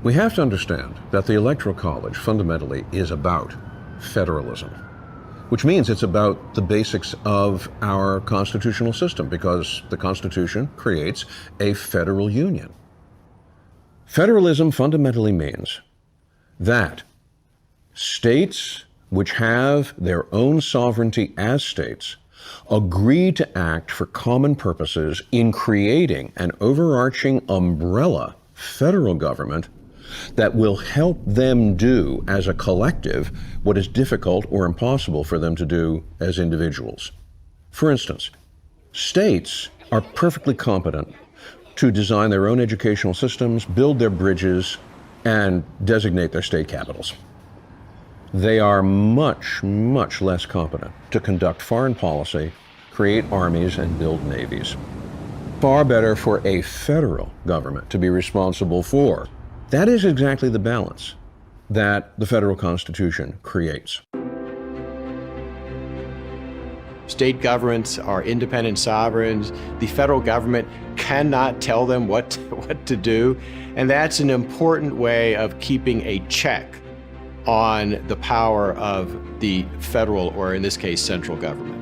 We have to understand that the Electoral College fundamentally is about federalism, which means it's about the basics of our constitutional system, because the Constitution creates a federal union. Federalism fundamentally means that states which have their own sovereignty as states agree to act for common purposes in creating an overarching umbrella federal government that will help them do as a collective what is difficult or impossible for them to do as individuals. For instance, states are perfectly competent to design their own educational systems, build their bridges, and designate their state capitals. They are much, much less competent to conduct foreign policy, create armies, and build navies. Far better for a federal government to be responsible for. That is exactly the balance that the federal Constitution creates. State governments are independent sovereigns. The federal government cannot tell them what to do, and that's an important way of keeping a check on the power of the federal, or in this case, central government.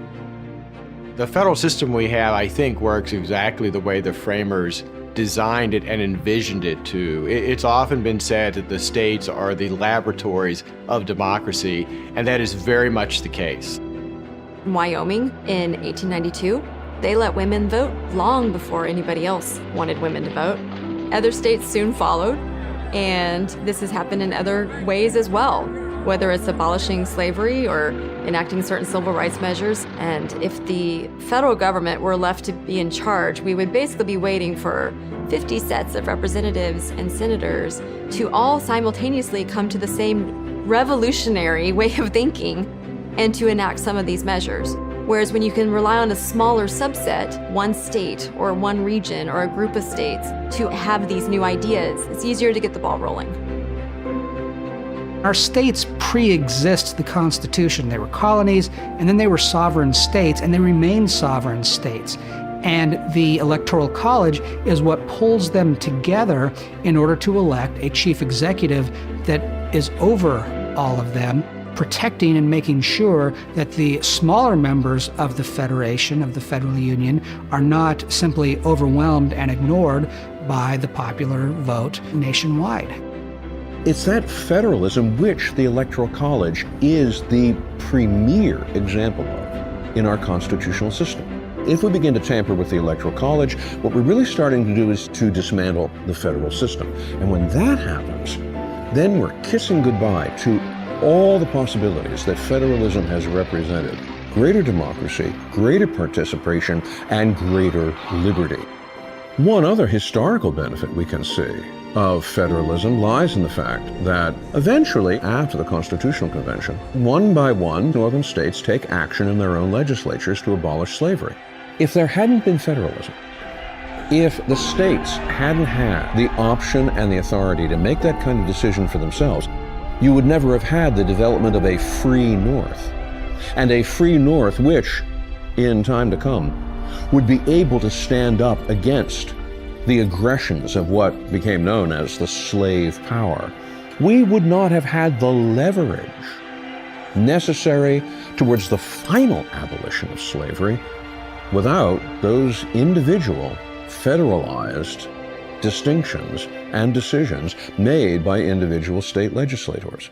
The federal system we have, I think, works exactly the way the framers designed it and envisioned it to. It's often been said that the states are the laboratories of democracy, and that is very much the case. In Wyoming in 1892, they let women vote long before anybody else wanted women to vote. Other states soon followed, and this has happened in other ways as well, whether it's abolishing slavery or enacting certain civil rights measures. And if the federal government were left to be in charge, we would basically be waiting for 50 sets of representatives and senators to all simultaneously come to the same revolutionary way of thinking and to enact some of these measures. Whereas when you can rely on a smaller subset, one state or one region or a group of states to have these new ideas, it's easier to get the ball rolling. Our states pre-exist the Constitution. They were colonies, and then they were sovereign states, and they remain sovereign states. And the Electoral College is what pulls them together in order to elect a chief executive that is over all of them, protecting and making sure that the smaller members of the Federation, of the Federal Union, are not simply overwhelmed and ignored by the popular vote nationwide. It's that federalism which the Electoral College is the premier example of in our constitutional system. If we begin to tamper with the Electoral College, what we're really starting to do is to dismantle the federal system. And when that happens, then we're kissing goodbye to all the possibilities that federalism has represented: greater democracy, greater participation, and greater liberty. One other historical benefit we can see of federalism lies in the fact that eventually, after the Constitutional Convention, one by one, northern states take action in their own legislatures to abolish slavery. If there hadn't been federalism, if the states hadn't had the option and the authority to make that kind of decision for themselves, you would never have had the development of a free North, and a free North which, in time to come, would be able to stand up against the aggressions of what became known as the slave power. We would not have had the leverage necessary towards the final abolition of slavery without those individual federalized distinctions and decisions made by individual state legislators.